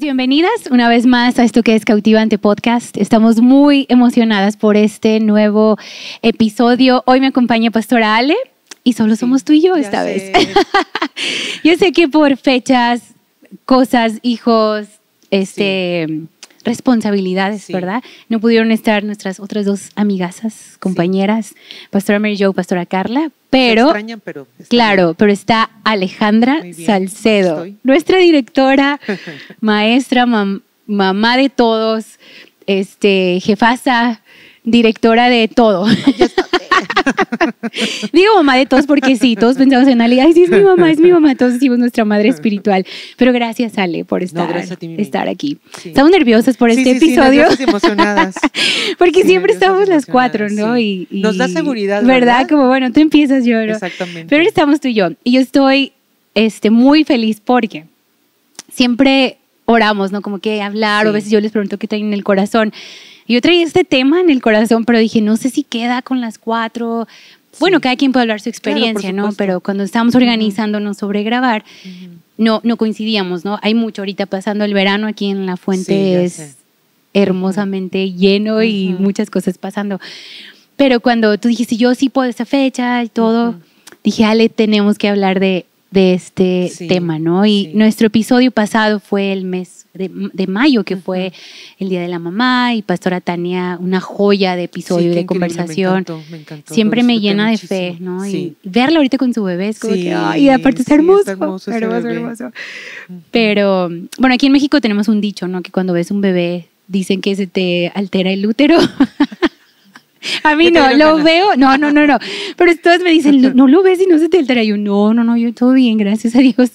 Pues bienvenidas una vez más a esto que es Cautivante Podcast. Estamos muy emocionadas por este nuevo episodio. Hoy me acompaña Pastora Ale y solo somos tú y yo esta vez. Yo sé que por fechas, cosas, hijos, responsabilidades, ¿verdad? No pudieron estar nuestras otras dos amigasas, compañeras, Pastora Mary Jo, Pastora Carla, pero, se extrañan, pero claro, bien. pero está Alejandra Salcedo, nuestra directora, maestra, mamá de todos, jefasa, directora de todo. Digo mamá de todos porque sí, todos pensamos en Ale, ay, sí, es mi mamá, todos decimos nuestra madre espiritual. Pero gracias, Ale, por estar aquí. Sí. Estamos nerviosas por este episodio. Sí, emocionadas. Porque siempre estamos las cuatro, ¿no? Sí. Y nos da seguridad, ¿verdad? Como, bueno, tú empiezas, yo, ¿no? Exactamente. Pero estamos tú y yo. Y yo estoy muy feliz porque siempre oramos, ¿no? Como que hablar, o a veces yo les pregunto qué traen en el corazón. Yo traía este tema en el corazón, pero dije, no sé si queda con las cuatro. Bueno, cada quien puede hablar su experiencia, ¿no? Pero cuando estábamos organizándonos sobre grabar, no coincidíamos, ¿no? Hay mucho ahorita pasando el verano aquí en La Fuente, es hermosamente lleno y muchas cosas pasando. Pero cuando tú dijiste, yo sí puedo esta fecha y todo, dije, Ale, tenemos que hablar de este tema, ¿no? Y nuestro episodio pasado fue el mes de mayo, que fue el Día de la Mamá, y Pastora Tania, una joya de episodio, de conversación. Me encantó. Siempre me llena de fe, ¿no? Y verla ahorita con su bebé es como que, ay, aparte es hermoso. Hermoso. Pero, bueno, aquí en México tenemos un dicho, ¿no? Que cuando ves un bebé, dicen que se te altera el útero. A mí no, lo veo, no. Pero todos me dicen, no lo ves y no se te altera. Yo, no, yo todo bien, gracias a Dios.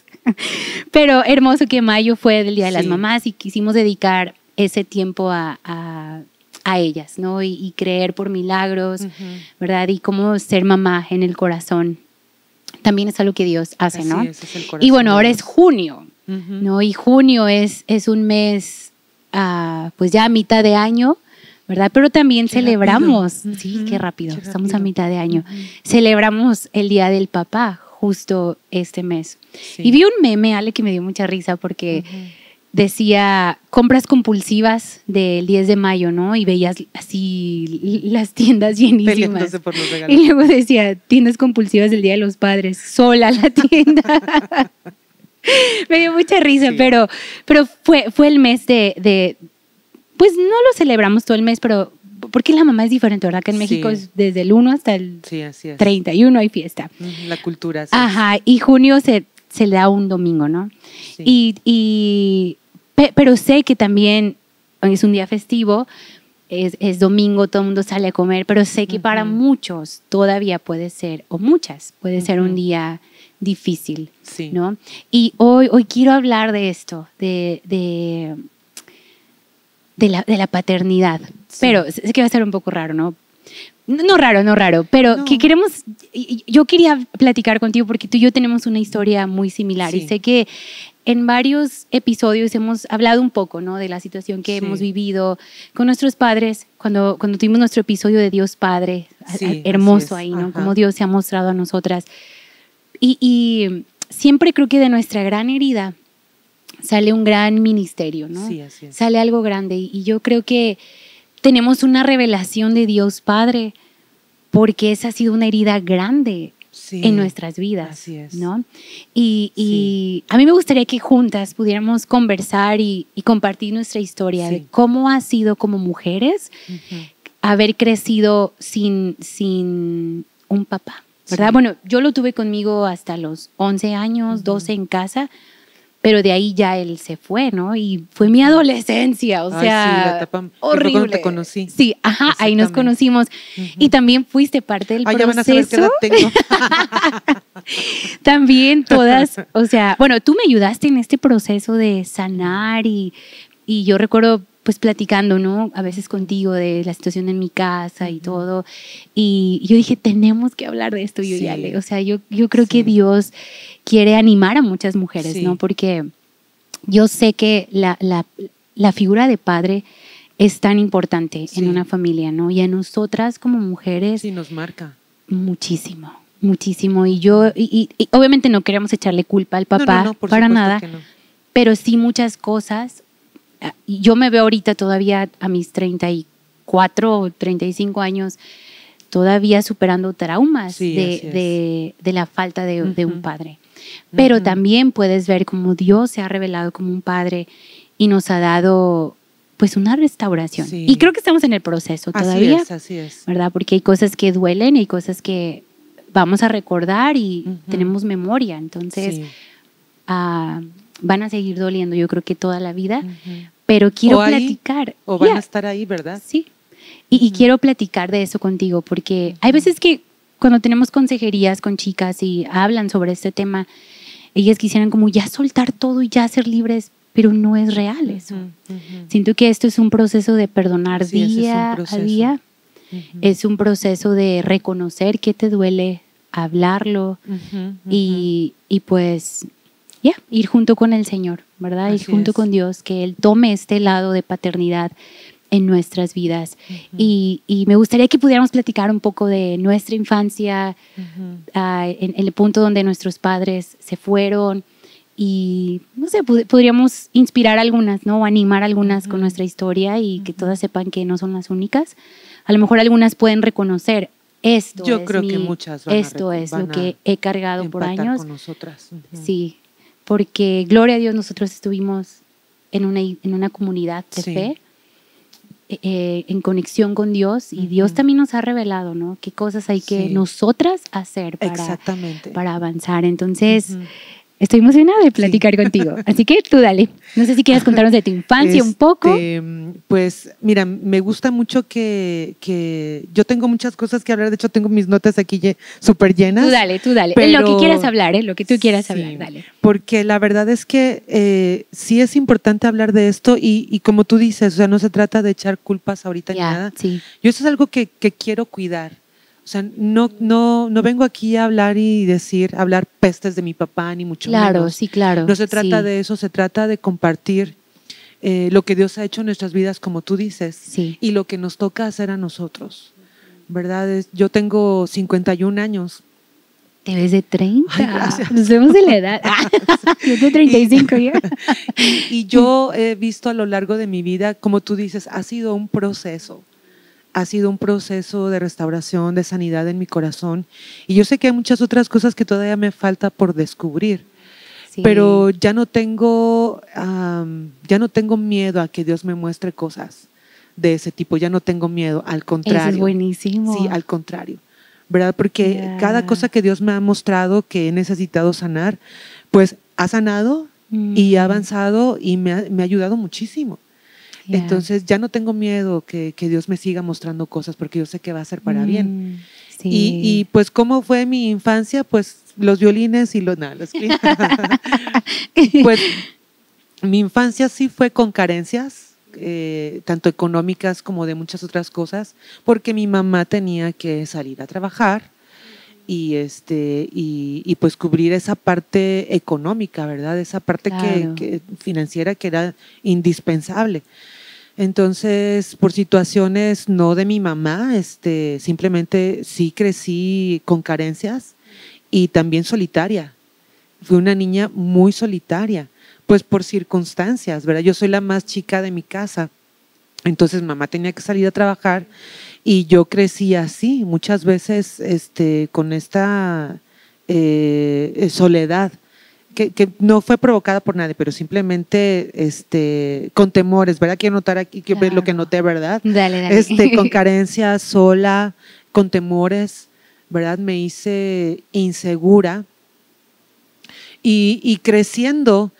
Pero hermoso que mayo fue el Día de las Mamás y quisimos dedicar ese tiempo a ellas, ¿no? Y creer por milagros, ¿verdad? Y cómo ser mamá en el corazón también es algo que Dios hace, ¿no? Así es el corazón. Y bueno, ahora es junio, ¿no? Y junio es un mes, pues ya a mitad de año, ¿verdad? Pero también celebramos, qué rápido, estamos a mitad de año. Celebramos el Día del Papá justo este mes. Y vi un meme, Ale, que me dio mucha risa porque decía compras compulsivas del 10 de mayo, ¿no? Y veías así las tiendas llenísimas. Por los regalos. Y luego decía tiendas compulsivas del Día de los Padres, sola la tienda. Me dio mucha risa, pero fue el mes de pues no lo celebramos todo el mes, pero porque la mamá es diferente, ¿verdad? Que en México es desde el 1 hasta el 31 hay fiesta. La cultura. Ajá, y junio se le da un domingo, ¿no? Sí. Pero sé que también es un día festivo, es domingo, todo el mundo sale a comer, pero sé que para muchos todavía puede ser, o muchas, puede ser un día difícil, ¿no? Y hoy quiero hablar de esto, de la paternidad. Pero sé que va a ser un poco raro, ¿no? No raro, pero que yo quería platicar contigo porque tú y yo tenemos una historia muy similar y sé que en varios episodios hemos hablado un poco, ¿no? De la situación que hemos vivido con nuestros padres cuando tuvimos nuestro episodio de Dios Padre, hermoso ahí, ¿no? Cómo Dios se ha mostrado a nosotras. Y siempre creo que de nuestra gran herida sale un gran ministerio, ¿no? Sí, así es. Sale algo grande y yo creo que tenemos una revelación de Dios Padre porque esa ha sido una herida grande en nuestras vidas, así es. ¿no? Y a mí me gustaría que juntas pudiéramos conversar y compartir nuestra historia de cómo ha sido como mujeres haber crecido sin un papá, ¿verdad? Bueno, yo lo tuve conmigo hasta los 11 años, 12 en casa, pero de ahí ya él se fue, ¿no? Y fue mi adolescencia, o sea, la etapa horrible. Cuando te conocí. Sí, ahí nos conocimos. Y también fuiste parte del proceso. Ya van a saber qué edad tengo. También todas, o sea, bueno, tú me ayudaste en este proceso de sanar y yo recuerdo pues platicando, ¿no? A veces contigo de la situación en mi casa y todo. Y yo dije, tenemos que hablar de esto, yo y Ale. O sea, yo creo que Dios quiere animar a muchas mujeres, ¿no? Porque yo sé que la figura de padre es tan importante en una familia, ¿no? Y a nosotras como mujeres... Sí, nos marca. Muchísimo. Y obviamente no queremos echarle culpa al papá, no, por para nada, que no. Pero sí muchas cosas y yo me veo ahorita todavía a mis 34 o 35 años, todavía superando traumas Sí, así de la falta de un Ujú. padre. Pero Ujú. también puedes ver cómo Dios se ha revelado como un padre y nos ha dado pues una restauración. Sí. Y creo que estamos en el proceso todavía, Así es. ¿verdad? Porque hay cosas que duelen y hay cosas que vamos a recordar y Ujú. tenemos memoria. Entonces, Sí. van a seguir doliendo, yo creo que toda la vida. Ujú. Pero quiero O ahí, platicar. O van Yeah, a estar ahí, ¿verdad? sí. Y Ujú. quiero platicar de eso contigo, porque hay veces que cuando tenemos consejerías con chicas y hablan sobre este tema, ellas quisieran como ya soltar todo y ya ser libres, pero no es real eso. Ujú, ujú. Siento que esto es un proceso de perdonar Sí, ese es un día a proceso. día. Ujú. Es un proceso de reconocer qué te duele, hablarlo Ujú, ujú. y pues ya, ir junto con el Señor, ¿verdad? Ir Así junto es. con Dios, que Él tome este lado de paternidad en nuestras vidas. Ujú. Y me gustaría que pudiéramos platicar un poco de nuestra infancia, Ujú. en el punto donde nuestros padres se fueron y, no sé, podríamos inspirar a algunas, ¿no? O animar a algunas con Ujú. nuestra historia y que Ujú. todas sepan que no son las únicas. A lo mejor algunas pueden reconocer esto. Yo es creo que mi- muchas van a esto es lo van a que he cargado por empatar años. con nosotras. Ujú. Sí, porque gloria a Dios nosotros estuvimos en una comunidad de Sí. fe, en conexión con Dios y Ujú. Dios también nos ha revelado, ¿no? Qué cosas hay que Sí. nosotras hacer Exactamente. para avanzar. Entonces, Ujú. estoy emocionada de platicar contigo. Así que tú dale. No sé si quieres contarnos de tu infancia un poco. Pues mira, me gusta mucho que yo tengo muchas cosas que hablar. De hecho, tengo mis notas aquí súper llenas. Tú dale. Pero, Lo que quieras hablar, lo que tú quieras sí, hablar, dale. Porque la verdad es que sí es importante hablar de esto y como tú dices, o sea, no se trata de echar culpas ahorita ni nada. Sí. Yo eso es algo que quiero cuidar. O sea, no vengo aquí a hablar y hablar pestes de mi papá, ni mucho menos. Sí, claro. No se trata sí. de eso, se trata de compartir lo que Dios ha hecho en nuestras vidas, como tú dices, Sí. y lo que nos toca hacer a nosotros. ¿Verdad? Yo tengo 51 años. Te ves de 30. Ay, gracias. Nos vemos de la edad. Yo tengo 35 ya. Y yo he visto a lo largo de mi vida, como tú dices, ha sido un proceso. Ha sido un proceso de restauración, de sanidad en mi corazón. Y yo sé que hay muchas otras cosas que todavía me falta por descubrir. Sí. Pero ya no tengo miedo a que Dios me muestre cosas de ese tipo. Ya no tengo miedo, al contrario. Eso es buenísimo. Sí, al contrario. ¿Verdad? Porque cada cosa que Dios me ha mostrado que he necesitado sanar, pues ha sanado y ha avanzado y me ha ayudado muchísimo. Entonces ya no tengo miedo que Dios me siga mostrando cosas porque yo sé que va a ser para bien. Sí. Y pues ¿cómo fue mi infancia? Pues los violines y los pues mi infancia sí fue con carencias, tanto económicas como de muchas otras cosas, porque mi mamá tenía que salir a trabajar y pues cubrir esa parte económica, ¿verdad? Esa parte que financiera que era indispensable. Entonces, por situaciones no de mi mamá, simplemente sí crecí con carencias y también solitaria. Fui una niña muy solitaria, pues por circunstancias, ¿verdad? Yo soy la más chica de mi casa, entonces mamá tenía que salir a trabajar y yo crecí así, muchas veces con esta soledad. Que no fue provocada por nadie, pero simplemente con temores, ¿verdad? Quiero notar aquí lo que noté, ¿verdad? Dale. Con carencias, sola, con temores, ¿verdad? Me hice insegura y creciendo,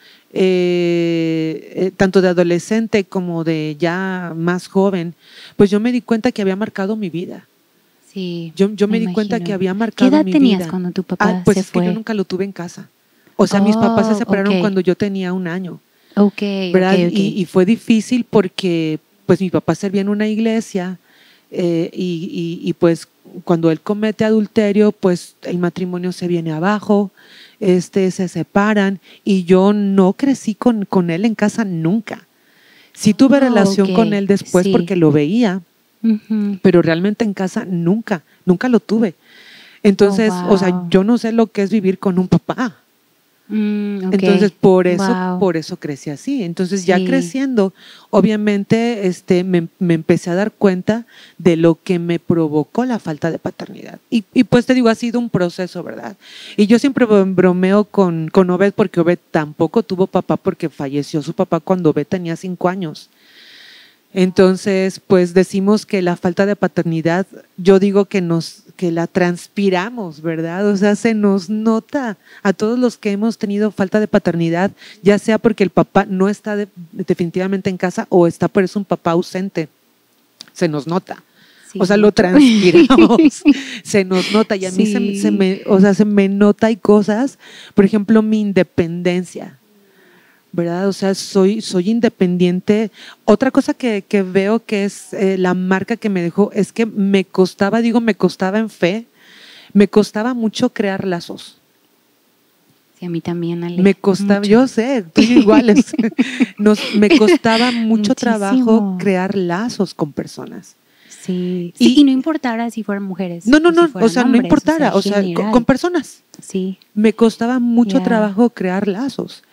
tanto de adolescente como de ya más joven, pues yo me di cuenta que había marcado mi vida. Sí. Yo me di cuenta que había marcado mi vida. ¿Qué edad tenías cuando tu papá pues se es fue? que yo nunca lo tuve en casa. O sea, mis papás se separaron cuando yo tenía 1 año. ¿Verdad? Y fue difícil porque pues mi papá servía en una iglesia y pues cuando él comete adulterio, pues el matrimonio se viene abajo, se separan y yo no crecí con él en casa nunca. Sí tuve relación con él después porque lo veía, pero realmente en casa nunca lo tuve. Entonces, o sea, yo no sé lo que es vivir con un papá. Okay. Entonces, por eso crecí así. Entonces, ya creciendo, obviamente, me empecé a dar cuenta de lo que me provocó la falta de paternidad. Y pues te digo, ha sido un proceso, ¿verdad? Y yo siempre bromeo con Obed, porque Obed tampoco tuvo papá, porque falleció su papá cuando Obed tenía 5 años. Entonces, pues decimos que la falta de paternidad, yo digo que la transpiramos, ¿verdad? O sea, se nos nota a todos los que hemos tenido falta de paternidad, ya sea porque el papá no está definitivamente en casa o está, pero es un papá ausente. Se nos nota. Sí, o sea, lo transpiramos. Se nos nota. Y a mí se me nota, hay cosas, por ejemplo, mi independencia, ¿verdad? O sea, soy independiente. Otra cosa que veo que es la marca que me dejó es que me costaba en fe, me costaba mucho crear lazos. Sí, a mí también, Ale. Me costaba, mucho. Yo sé, tú iguales. Me costaba mucho trabajo crear lazos con personas. Sí, y no importara si fueran mujeres. No, o sea, no importara, o sea, con personas. Sí. Me costaba mucho trabajo crear lazos.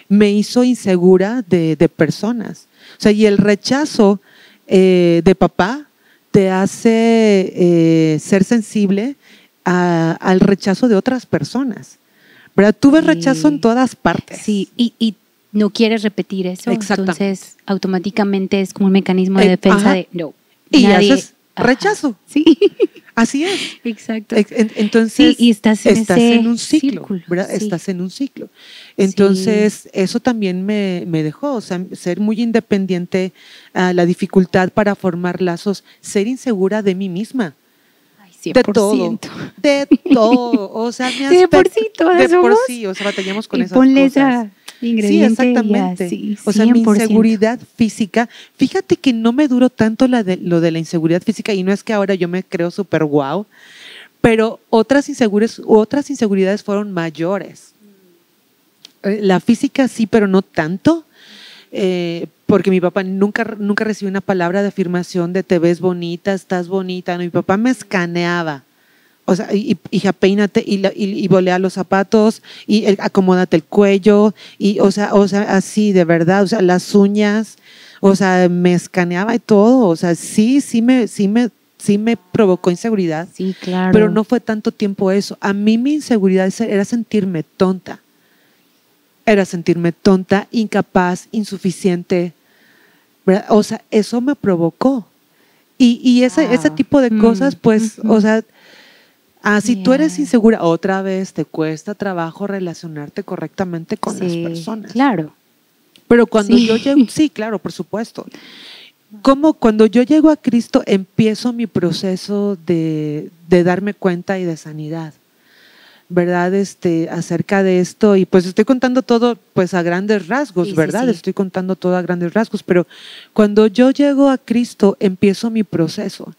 Me hizo insegura de personas. O sea, y el rechazo de papá te hace ser sensible al rechazo de otras personas, ¿verdad? Tú ves rechazo en todas partes. Sí, y no quieres repetir eso. Entonces, automáticamente es como un mecanismo de defensa de no. Y haces rechazo. Sí. Así es. Exacto. Entonces, y estás en un ciclo, círculo, ¿verdad? Sí. Estás en un ciclo. Entonces, eso también me dejó, o sea, ser muy independiente, la dificultad para formar lazos, ser insegura de mí misma. Ay, 100%. De todo. O sea, de por sí, todas de por sí, o sea, batallamos con esas ponle cosas. Ingrediente, sí, exactamente. Sí, o sea, mi inseguridad física, fíjate que no me duró tanto lo de la inseguridad física, y no es que ahora yo me creo súper guau, pero otras inseguridades fueron mayores. La física sí, pero no tanto, porque mi papá nunca recibió una palabra de afirmación de te ves bonita, estás bonita. No, mi papá me escaneaba. O sea, hija, peínate y volea los zapatos y acomódate el cuello y, o sea, así de verdad, o sea, las uñas, o sea, me escaneaba y todo, o sea, sí me provocó inseguridad. Sí, claro. Pero no fue tanto tiempo eso. A mí mi inseguridad era sentirme tonta. Era sentirme tonta, incapaz, insuficiente, ¿verdad? O sea, eso me provocó. Y ese tipo de cosas, pues, o sea, si tú eres insegura, otra vez te cuesta trabajo relacionarte correctamente con las personas. Claro. Pero cuando yo llego, sí, claro, por supuesto. Como cuando yo llego a Cristo, empiezo mi proceso de darme cuenta y de sanidad, ¿verdad? Acerca de esto, y pues estoy contando todo pues a grandes rasgos, ¿verdad? Sí. Estoy contando todo a grandes rasgos, pero cuando yo llego a Cristo, empiezo mi proceso.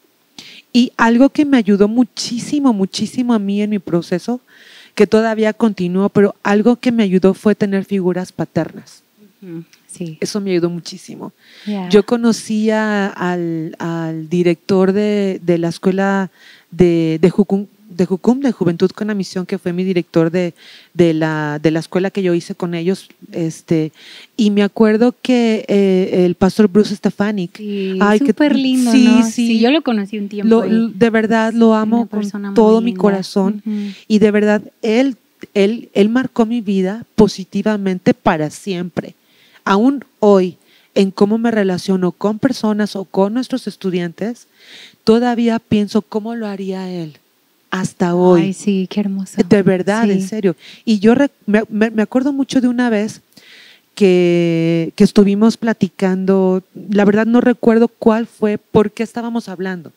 Y algo que me ayudó muchísimo, muchísimo a mí en mi proceso, que todavía continúo, pero algo que me ayudó fue tener figuras paternas. Sí. Eso me ayudó muchísimo. Yo conocía al director de la escuela de Jucum, de Juventud con la Misión, que fue mi director de la escuela que yo hice con ellos, y me acuerdo que el pastor Bruce Stefanik, súper lindo, ¿no? Sí, yo lo conocí un tiempo. De verdad lo amo con todo mi corazón, y de verdad él marcó mi vida positivamente para siempre. Aún hoy, en cómo me relaciono con personas o con nuestros estudiantes, todavía pienso cómo lo haría él. Hasta hoy. Ay, sí, qué hermoso. De verdad, en serio. Y yo me acuerdo mucho de una vez que estuvimos platicando, la verdad no recuerdo cuál fue, por qué estábamos hablando.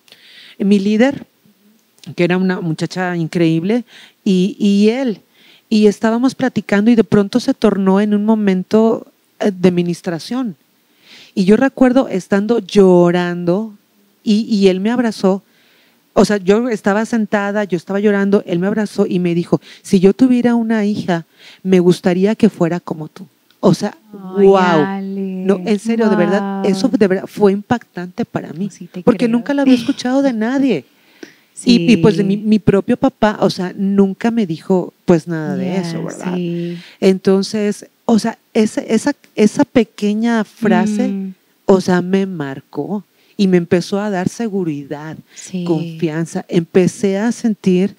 Mi líder, que era una muchacha increíble, y él, y estábamos platicando y de pronto se tornó en un momento de ministración. Y yo recuerdo estando llorando y él me abrazó. O sea, yo estaba sentada, yo estaba llorando, él me abrazó y me dijo, si yo tuviera una hija, me gustaría que fuera como tú. O sea, wow. Ale, no, en serio, de verdad, eso de verdad fue impactante para mí, porque nunca lo había escuchado de nadie. Sí. Y pues de mi propio papá, o sea, nunca me dijo pues nada de eso, ¿verdad? Sí. Entonces, o sea, esa pequeña frase, o sea, me marcó y me empezó a dar seguridad, Sí. confianza. Empecé a sentir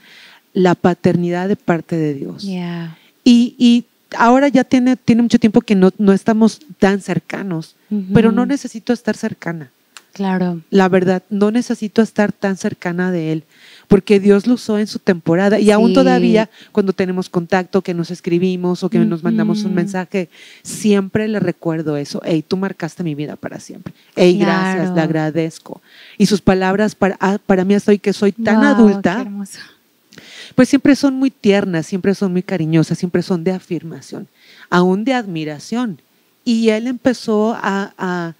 la paternidad de parte de Dios. Yeah. Y ahora ya tiene mucho tiempo que no estamos tan cercanos, pero no necesito estar cercana. Claro. La verdad, no necesito estar tan cercana de Él, porque Dios lo usó en su temporada. Y Sí. aún todavía, cuando tenemos contacto, que nos escribimos o que nos mandamos un mensaje, siempre le recuerdo eso. Hey, tú marcaste mi vida para siempre. Hey, Claro. gracias, le agradezco. Y sus palabras para mí, hasta hoy que soy tan adulta, qué hermoso. pues siempre son muy tiernas, siempre son muy cariñosas, siempre son de afirmación, aún de admiración. Y Él empezó a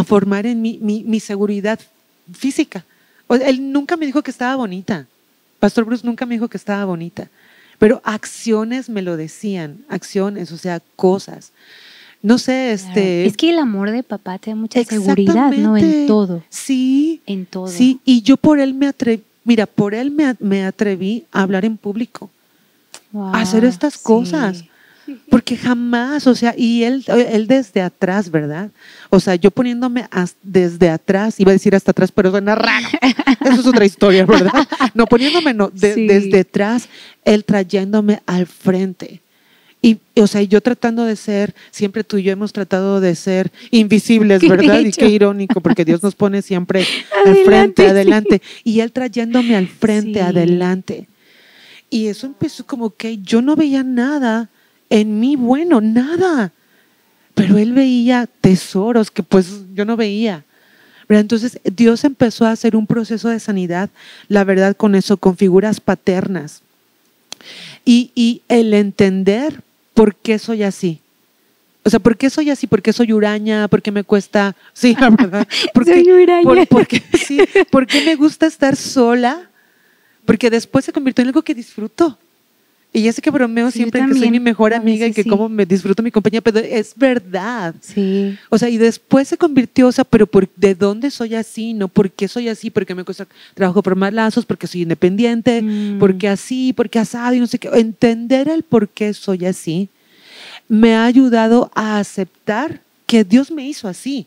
formar en mí mi seguridad física. Él nunca me dijo que estaba bonita. Pastor Bruce nunca me dijo que estaba bonita. Pero acciones me lo decían, acciones, o sea, cosas. No sé, Claro. Es que el amor de papá te da mucha seguridad, ¿no? En todo. Sí. En todo. Sí, y yo por él me atreví, mira, por él me atreví a hablar en público, a hacer estas cosas. Porque jamás, o sea, y él desde atrás, ¿verdad? O sea, yo poniéndome desde atrás, iba a decir hasta atrás, pero suena raro. Eso es otra historia, ¿verdad? No, poniéndome desde atrás, él trayéndome al frente. Y, o sea, yo tratando de ser, siempre tú y yo hemos tratado de ser invisibles, ¿verdad? Y qué irónico, porque Dios nos pone siempre al frente, adelante. Y él trayéndome al frente, adelante. Y eso empezó como que yo no veía nada en mí, bueno, nada. Pero él veía tesoros que pues yo no veía. ¿Verdad? Entonces Dios empezó a hacer un proceso de sanidad, la verdad, con eso, con figuras paternas. Y el entender por qué soy así. O sea, ¿por qué soy así? ¿Por qué soy huraña? ¿Por qué me cuesta? Sí, la verdad. Soy huraña. ¿Por qué me gusta estar sola? Porque después se convirtió en algo que disfruto. Y ya sé que bromeo siempre que soy mi mejor amiga y que cómo me disfruto mi compañía, pero es verdad. Sí. O sea, y después se convirtió, o sea, pero ¿de dónde soy así? ¿No? ¿Por qué soy así? ¿Por qué me cuesta trabajo formar lazos? ¿Porque soy independiente? ¿Por qué así? ¿Por qué asado? Y no sé qué. Entender el por qué soy así me ha ayudado a aceptar que Dios me hizo así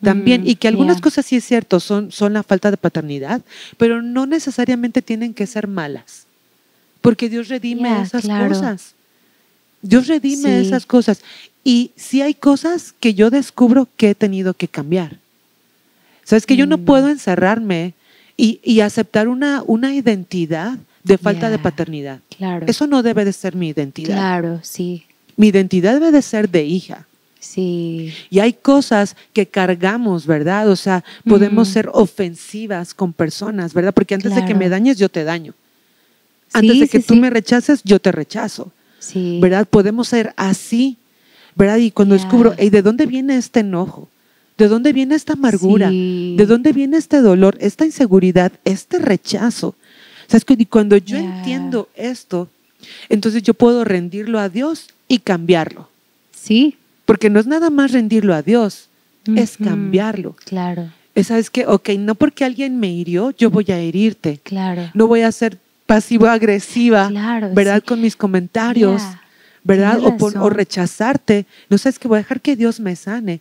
también, y que algunas cosas sí es cierto, son la falta de paternidad, pero no necesariamente tienen que ser malas. Porque Dios redime esas cosas. Dios redime esas cosas. Y sí hay cosas que yo descubro que he tenido que cambiar. Sabes que yo no puedo encerrarme y aceptar una identidad de falta de paternidad. Claro. Eso no debe de ser mi identidad. Claro, sí. Mi identidad debe de ser de hija. Sí. Y hay cosas que cargamos, ¿verdad? O sea, podemos ser ofensivas con personas, ¿verdad? Porque antes de que me dañes, yo te daño. Antes de que tú me rechaces, yo te rechazo. Sí. ¿Verdad? Podemos ser así, ¿verdad? Y cuando descubro, ¿de dónde viene este enojo? ¿De dónde viene esta amargura? Sí. ¿De dónde viene este dolor, esta inseguridad, este rechazo? ¿Sabes? Y cuando yo entiendo esto, entonces yo puedo rendirlo a Dios y cambiarlo. Sí. Porque no es nada más rendirlo a Dios, es cambiarlo. Claro. ¿Sabes qué? Ok, no porque alguien me hirió, yo voy a herirte. Claro. No voy a ser pasivo-agresiva, ¿verdad? Con mis comentarios, ¿verdad? O rechazarte. No sabes que voy a dejar que Dios me sane.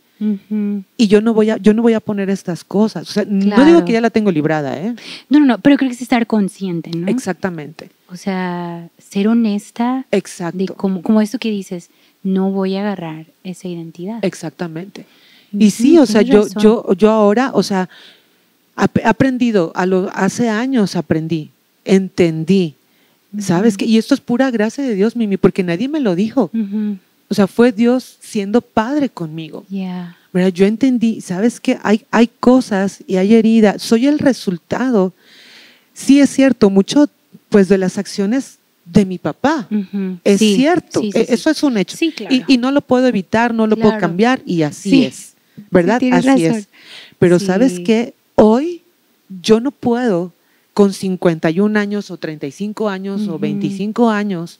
Y yo no voy a poner estas cosas. O sea, no digo que ya la tengo librada, ¿eh? No, pero creo que es estar consciente, ¿no? Exactamente. O sea, ser honesta. Exacto. De como esto que dices, no voy a agarrar esa identidad. Exactamente. Y sí, o sea, yo ahora, o sea, he aprendido, hace años aprendí, entendí, ¿sabes qué? Y esto es pura gracia de Dios, Mimi, porque nadie me lo dijo. O sea, fue Dios siendo padre conmigo. ¿Verdad? Yo entendí, ¿sabes qué? Hay cosas y hay heridas. Soy el resultado. Sí, es cierto, mucho pues de las acciones de mi papá. Es cierto, eso es un hecho. Sí, claro. Y no lo puedo evitar, no lo puedo cambiar y así es. ¿Verdad? Sí, así razón. es. Pero ¿sabes qué? Hoy yo no puedo con 51 años o 35 años o 25 años,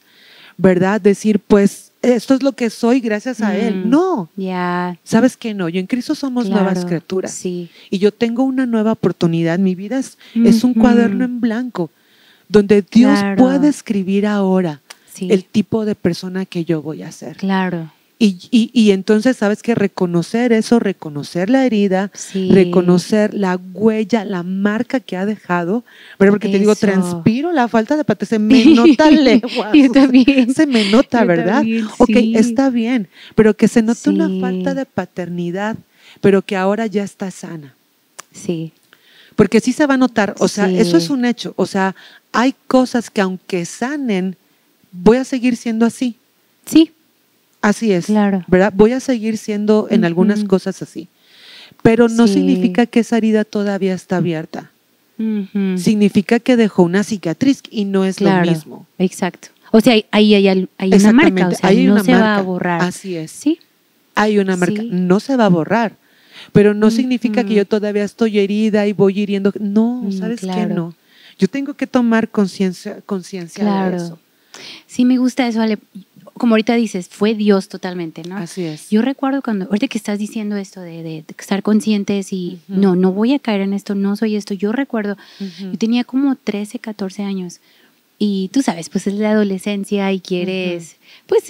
¿verdad? Decir, pues esto es lo que soy gracias a Él. No. ¿Sabes qué? No. Yo en Cristo somos nuevas criaturas. Sí. Y yo tengo una nueva oportunidad. Mi vida es un cuaderno en blanco donde Dios puede escribir ahora el tipo de persona que yo voy a ser. Claro. Y entonces, ¿sabes qué? Reconocer eso, reconocer la herida, reconocer la huella, la marca que ha dejado, ¿verdad? Porque te digo, transpiro la falta de paternidad, se me nota lejos. Yo también. Se me nota, ¿verdad? También, ok, está bien, pero que se note una falta de paternidad, pero que ahora ya está sana. Sí. Porque sí se va a notar, o sea, eso es un hecho. O sea, hay cosas que aunque sanen, voy a seguir siendo así. Sí. Así es, claro. ¿verdad? Voy a seguir siendo en algunas cosas así. Pero no significa que esa herida todavía está abierta. Significa que dejó una cicatriz y no es lo mismo. Exacto. O sea, ahí hay una marca, o sea, no se va a borrar. Así es. Sí. Hay una marca, no se va a borrar. Pero no significa que yo todavía estoy herida y voy hiriendo. No, ¿sabes qué? No. Yo tengo que tomar conciencia de eso. Sí, me gusta eso, Ale. Como ahorita dices, fue Dios totalmente, ¿no? Así es. Yo recuerdo ahorita que estás diciendo esto de estar conscientes y no voy a caer en esto, no soy esto. Yo recuerdo, yo tenía como 13, 14 años y tú sabes, pues es la adolescencia y quieres, pues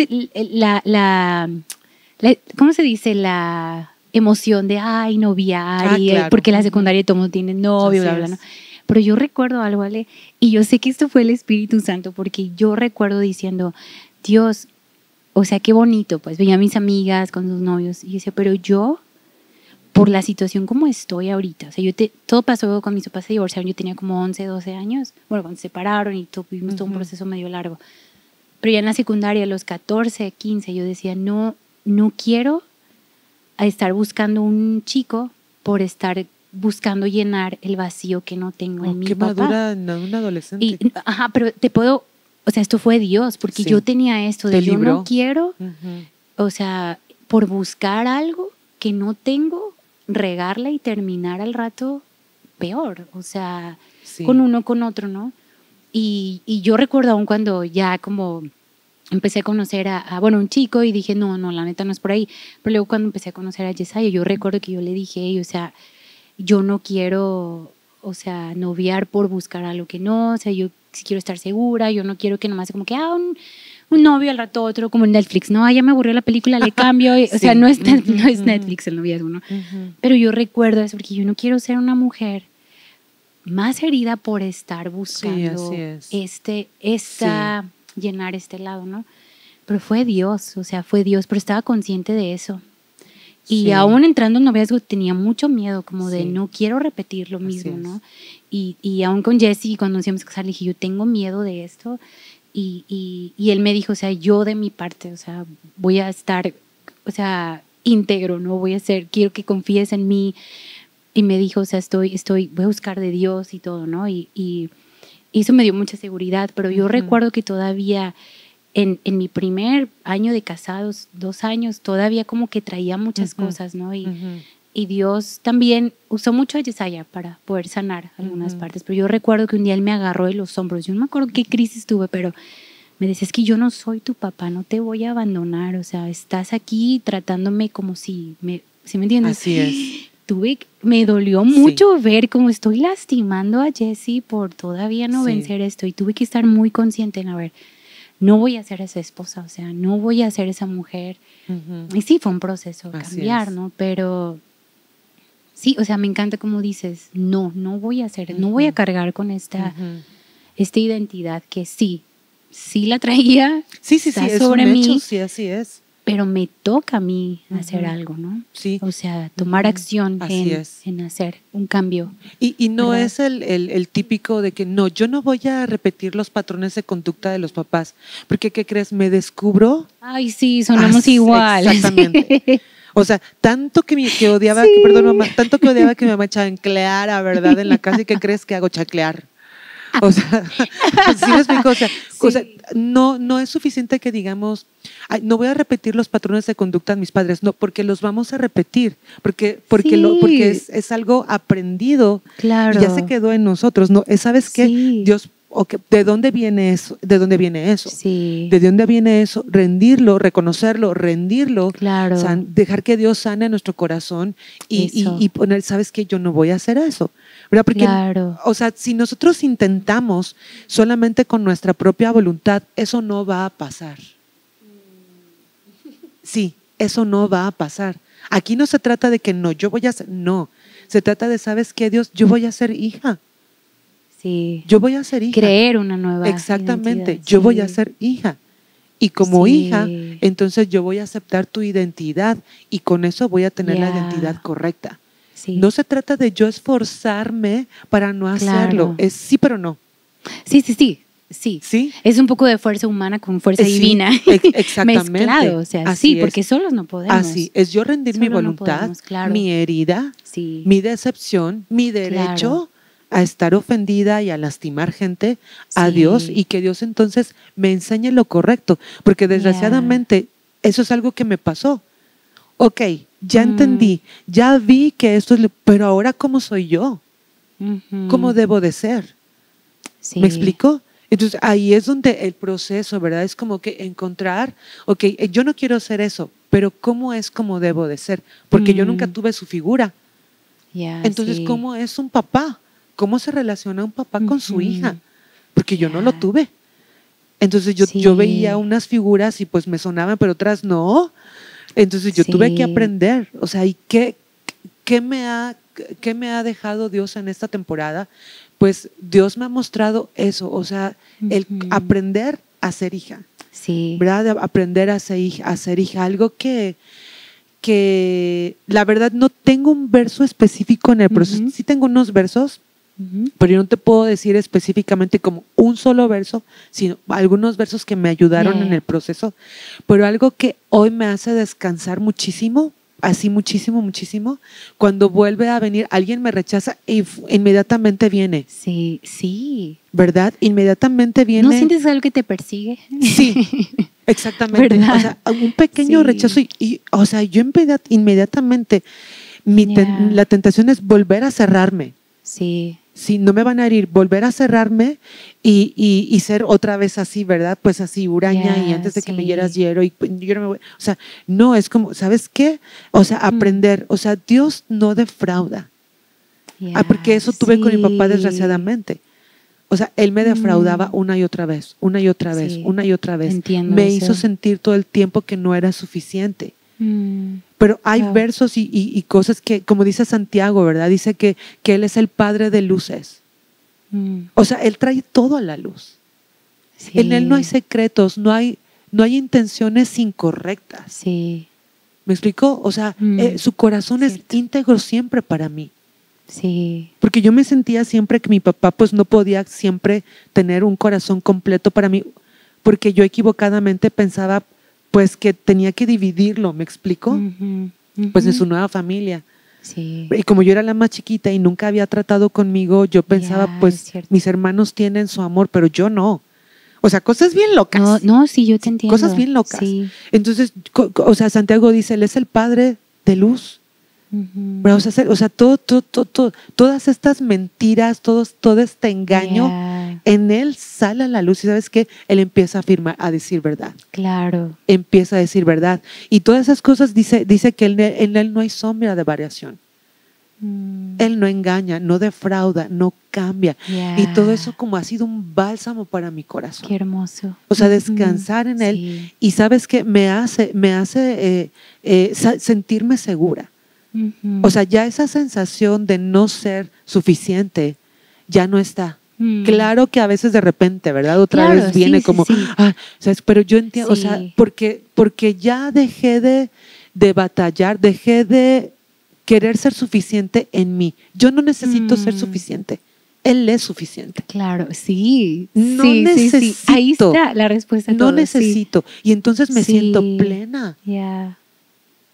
¿cómo se dice? La emoción de, noviar, porque la secundaria todo el mundo tiene novio, bla, bla, ¿no? Pero yo recuerdo algo, Ale, y yo sé que esto fue el Espíritu Santo, porque yo recuerdo diciendo, Dios, o sea, qué bonito, pues veía a mis amigas con sus novios y decía, pero yo, por la situación como estoy ahorita, o sea, todo pasó cuando mis papás se divorciaron, yo tenía como 11, 12 años, bueno, cuando se separaron y tuvimos todo un proceso medio largo, pero ya en la secundaria, a los 14, 15, yo decía, no quiero estar buscando un chico por estar buscando llenar el vacío que no tengo en mi papá. Qué madura una adolescente. Pero te puedo... O sea, esto fue Dios, porque yo tenía esto de yo no quiero, o sea, por buscar algo que no tengo, regarla y terminar al rato peor, o sea, con uno, con otro, ¿no? Y yo recuerdo aún cuando ya como empecé a conocer a un chico y dije, no, la neta no es por ahí, pero luego cuando empecé a conocer a Yesaya, yo recuerdo que yo le dije, o sea, yo no quiero, o sea, noviar por buscar algo que no, o sea, yo si quiero estar segura, yo no quiero que nomás sea como que, un novio al rato otro, como en Netflix, no, ya me aburrió la película, le cambio, o sea, no es Netflix el noviazgo, ¿no? Pero yo recuerdo eso, porque yo no quiero ser una mujer más herida por estar buscando llenar este lado, ¿no? Pero fue Dios, o sea, fue Dios, pero estaba consciente de eso. Y aún entrando en noviazgo tenía mucho miedo, como de no quiero repetir lo mismo, ¿no? Y aún con Jesse, cuando nos íbamos a casar, le dije, yo tengo miedo de esto. Y él me dijo, o sea, yo de mi parte, o sea, voy a estar, o sea, íntegro, ¿no? Quiero que confíes en mí. Y me dijo, o sea, voy a buscar de Dios y todo, ¿no? Y eso me dio mucha seguridad, pero yo recuerdo que todavía... En mi primer año de casados, 2 años, todavía como que traía muchas cosas, ¿no? Y Dios también usó mucho a Yesaya para poder sanar algunas partes. Pero yo recuerdo que un día él me agarró de los hombros. Yo no me acuerdo qué crisis tuve, pero me decía, es que yo no soy tu papá, no te voy a abandonar. O sea, estás aquí tratándome como ¿sí me entiendes? Así es. Me dolió mucho ver cómo estoy lastimando a Jesse por todavía no vencer esto. Y tuve que estar muy consciente en, a ver, no voy a ser esa esposa, o sea, no voy a ser esa mujer. Y sí, fue un proceso cambiar, ¿no? Pero sí, o sea, me encanta como dices, no voy a hacer, no voy a cargar con esta identidad que sí la traía. Sí, es sobre mí. Hecho, sí, así es. Pero me toca a mí hacer algo, ¿no? Sí. O sea, tomar acción en hacer un cambio. Y no ¿verdad? Es el típico de que no, yo no voy a repetir los patrones de conducta de los papás, porque ¿qué crees? Me descubro. Ay, sí, sonamos igual. Exactamente. O sea, tanto que odiaba, tanto que odiaba que mi mamá chancleara, ¿verdad? En la casa, ¿y qué crees que hago? Chaclear. O sea, ¿sí me explico? O sea, no es suficiente que digamos, no voy a repetir los patrones de conducta de mis padres, no, porque los vamos a repetir, porque es algo aprendido, claro. Y ya se quedó en nosotros, ¿no? ¿Sabes qué? Dios, okay, ¿de dónde viene eso? ¿De dónde viene eso? Sí. ¿De dónde viene eso? Rendirlo, reconocerlo, rendirlo, Claro. dejar que Dios sane nuestro corazón y poner, ¿sabes qué? Yo no voy a hacer eso, ¿verdad? Porque, claro. o sea, si nosotros intentamos solamente con nuestra propia voluntad, eso no va a pasar. Sí, eso no va a pasar. Aquí no se trata de que no, yo voy a ser, no. Se trata de, ¿sabes qué, Dios? Yo voy a ser hija. Sí. Yo voy a ser hija. Creer una nueva Exactamente, identidad. yo voy a ser hija. Y como Sí. hija, entonces yo voy a aceptar tu identidad y con eso voy a tener la identidad correcta. Sí. No se trata de yo esforzarme para no hacerlo. Es sí, pero no. Sí, sí, sí. Sí. ¿Sí? Es un poco de fuerza humana con fuerza divina. Exactamente. Mezclado, o sea, así sí, porque solos no podemos. Así es, yo rendir mi voluntad, no podemos, claro. mi herida, sí. mi decepción, mi derecho a estar ofendida y a lastimar gente a Dios, y que Dios entonces me enseñe lo correcto, porque desgraciadamente eso es algo que me pasó. Ok, ya entendí, ya vi que esto es, pero ahora ¿cómo soy yo? ¿Cómo debo de ser? Sí. ¿Me explico? Entonces ahí es donde el proceso, ¿verdad? Es como que encontrar, ok, yo no quiero ser eso, pero ¿cómo es como debo de ser? Porque yo nunca tuve su figura. Entonces, ¿cómo es un papá? ¿Cómo se relaciona un papá con su hija? Porque yo no lo tuve. Entonces yo veía unas figuras y pues me sonaban, pero otras no. Entonces yo tuve que aprender. O sea, ¿y qué me ha dejado Dios en esta temporada? Pues Dios me ha mostrado eso, o sea, el aprender a ser hija, ¿verdad? Aprender a ser hija, algo que la verdad no tengo un verso específico en el proceso, sí tengo unos versos, pero yo no te puedo decir específicamente como un solo verso, sino algunos versos que me ayudaron en el proceso, pero algo que hoy me hace descansar muchísimo, así muchísimo, cuando vuelve a venir, alguien me rechaza y inmediatamente viene. Sí, sí. ¿Verdad? Inmediatamente viene. ¿No sientes algo que te persigue? Sí, exactamente. ¿Verdad? O sea, un pequeño rechazo y, o sea, yo inmediatamente, la tentación es volver a cerrarme. Sí. Sí, no me van a herir, volver a cerrarme y ser otra vez así, ¿verdad? Pues así, huraña, y antes de que me hieras, hiero, y yo no me voy. O sea, no, es como, ¿sabes qué? O sea, aprender, o sea, Dios no defrauda. Porque eso tuve con mi papá, desgraciadamente. O sea, él me defraudaba una y otra vez, una y otra vez. Entiendo me eso. hizo sentir todo el tiempo que no era suficiente. Pero hay versos y cosas que, como dice Santiago, ¿verdad? Dice que Él es el Padre de luces. O sea, Él trae todo a la luz. Sí. En Él no hay secretos, no hay intenciones incorrectas. Sí. ¿Me explicó? O sea, su corazón es íntegro siempre para mí. Sí. Porque yo me sentía siempre que mi papá pues no podía siempre tener un corazón completo para mí, porque yo equivocadamente pensaba pues que tenía que dividirlo, ¿me explico? Pues de su nueva familia. Sí. Y como yo era la más chiquita y nunca había tratado conmigo, yo pensaba pues mis hermanos tienen su amor, pero yo no. O sea, cosas bien locas. No, sí, yo te entiendo. Cosas bien locas. Sí. Entonces, o sea, Santiago dice, Él es el Padre de luz. Pero, o sea, todas estas mentiras, todo este engaño, en Él sale a la luz y ¿sabes qué? Él empieza a afirmar, a decir verdad. Claro. Empieza a decir verdad. Y todas esas cosas dice que en Él no hay sombra de variación. Él no engaña, no defrauda, no cambia. Y todo eso como ha sido un bálsamo para mi corazón. Qué hermoso. O sea, descansar en Él. Y ¿sabes qué? Me hace sentirme segura. O sea, ya esa sensación de no ser suficiente ya no está. Claro que a veces de repente, ¿verdad? Otra vez viene como, ¿sabes? Pero yo entiendo, o sea, porque ya dejé de batallar, dejé de querer ser suficiente en mí. Yo no necesito ser suficiente. Él es suficiente. Claro, sí. No necesito. Ahí está la respuesta a todo. No necesito. Y entonces me siento plena.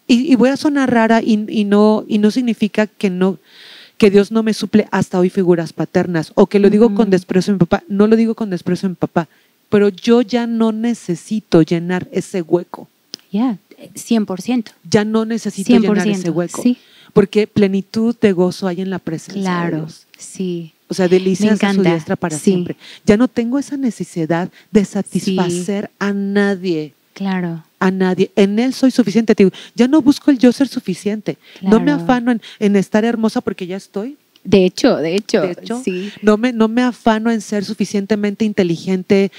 Y voy a sonar rara y no significa que Dios no me suple hasta hoy figuras paternas, o que lo digo con desprecio en mi papá. No lo digo con desprecio en mi papá, pero yo ya no necesito llenar ese hueco. 100%. Ya no necesito llenar ese hueco. Sí. Porque plenitud de gozo hay en la presencia de Dios. Sí. O sea, delicias a su diestra para siempre. Ya no tengo esa necesidad de satisfacer a nadie. Claro. A nadie. En Él soy suficiente. Te digo, ya no busco el yo ser suficiente. Claro. No me afano en estar hermosa porque ya estoy. De hecho, sí. No me afano en ser suficientemente inteligente,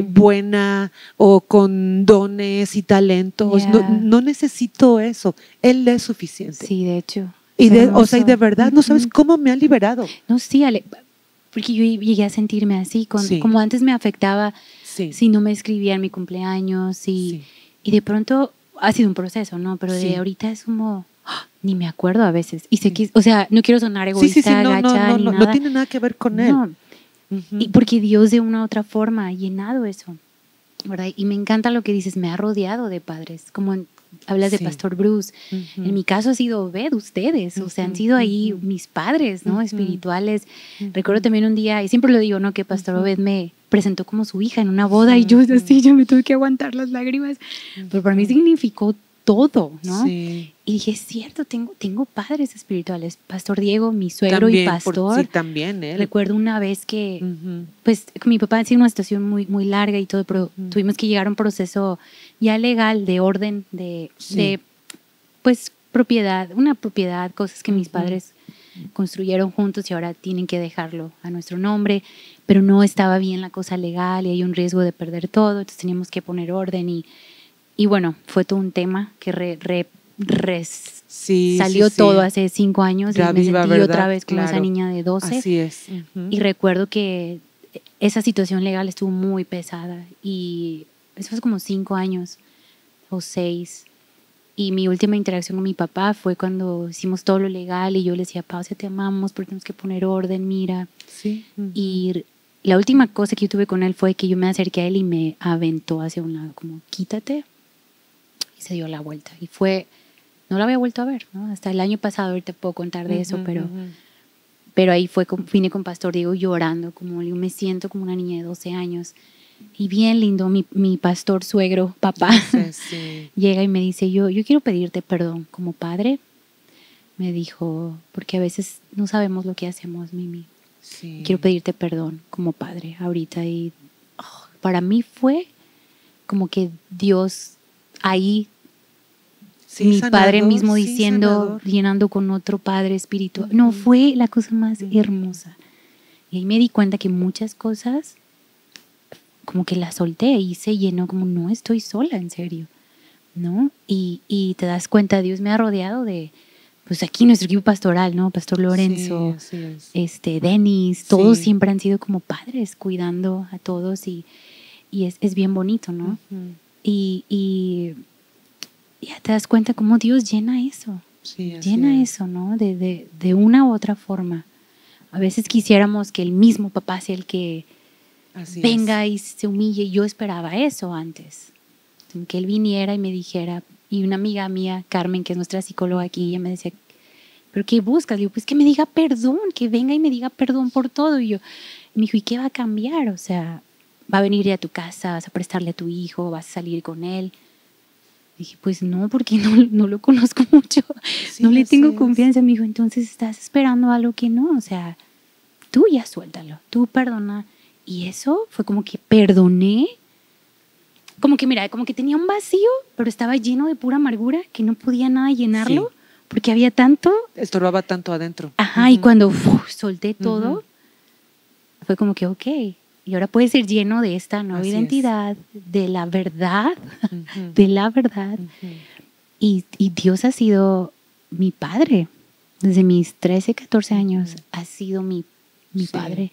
buena o con dones y talentos. No necesito eso. Él es suficiente. Sí, de hecho. Y de verdad no sabes cómo me ha liberado. No, sí, Ale, porque yo llegué a sentirme así, como antes me afectaba si no me escribía en mi cumpleaños y de pronto ha sido un proceso, ¿no? Pero de ahorita es como ni me acuerdo a veces. Y sé que, o sea, no quiero sonar egoísta, gacha, ni nada. No tiene nada que ver con él. No. Y porque Dios de una u otra forma ha llenado eso, ¿verdad? Y me encanta lo que dices, me ha rodeado de padres, como hablas de Pastor Bruce. En mi caso ha sido Obed, ustedes, o sea, han sido ahí mis padres, ¿no? Espirituales. Recuerdo también un día, y siempre lo digo, ¿no? Que Pastor Obed me presentó como su hija en una boda y yo así, yo me tuve que aguantar las lágrimas. Pero para mí significó todo, ¿no? Sí. Y dije, es cierto, tengo padres espirituales. Pastor Diego, mi suegro también, y pastor. Sí, también él. Recuerdo una vez que, pues, con mi papá ha sido una situación muy, muy larga y todo, pero tuvimos que llegar a un proceso ya legal de orden, de pues, una propiedad, cosas que mis padres construyeron juntos y ahora tienen que dejarlo a nuestro nombre, pero no estaba bien la cosa legal y hay un riesgo de perder todo, entonces teníamos que poner orden y bueno, fue todo un tema que salió todo hace 5 años ya y me viva, sentí ¿verdad? otra vez como esa niña de 12. Así es. Y recuerdo que esa situación legal estuvo muy pesada y eso fue como 5 años o 6. Y mi última interacción con mi papá fue cuando hicimos todo lo legal y yo le decía, Pau, te amamos, pero tenemos que poner orden, mira. Sí. Y la última cosa que yo tuve con él fue que yo me acerqué a él y me aventó hacia un lado, como quítate. Se dio la vuelta y no la había vuelto a ver, ¿no? Hasta el año pasado, ahorita puedo contar de eso, pero ahí vine con Pastor Diego llorando, como yo me siento como una niña de 12 años y bien lindo, mi pastor suegro, papá, llega y me dice, yo quiero pedirte perdón como padre, me dijo, porque a veces no sabemos lo que hacemos, Mimi, quiero pedirte perdón como padre ahorita y para mí fue como que Dios ahí mi sanador, padre mismo diciendo, llenando con otro padre espiritual. No, fue la cosa más hermosa. Y ahí me di cuenta que muchas cosas como que las solté y se llenó como no estoy sola, en serio, ¿no? Y te das cuenta, Dios me ha rodeado de, pues aquí nuestro equipo pastoral, ¿no? Pastor Lorenzo, Denis, todos siempre han sido como padres cuidando a todos y es bien bonito, ¿no? Y ya te das cuenta cómo Dios llena eso. Llena eso, ¿no? De una u otra forma. A veces quisiéramos que el mismo papá sea el que venga y se humille. Yo esperaba eso antes. Que él viniera y me dijera, y una amiga mía, Carmen, que es nuestra psicóloga aquí, ella me decía, ¿pero qué buscas? Le digo, pues que me diga perdón, que venga y me diga perdón por todo. Y me dijo, ¿y qué va a cambiar? O sea, va a venir a tu casa, vas a prestarle a tu hijo, vas a salir con él. Dije, pues no, porque no lo conozco mucho, no le tengo confianza. Me dijo, entonces estás esperando algo que no, o sea, tú ya suéltalo, tú perdona. Y eso fue como que perdoné, como que mira, como que tenía un vacío, pero estaba lleno de pura amargura que no podía nada llenarlo, porque había tanto. Estorbaba tanto adentro. Ajá, y cuando solté todo, fue como que ok. Y ahora puede ser lleno de esta nueva identidad, de la verdad, de la verdad. Y Dios ha sido mi padre. Desde mis 13, 14 años ha sido mi padre.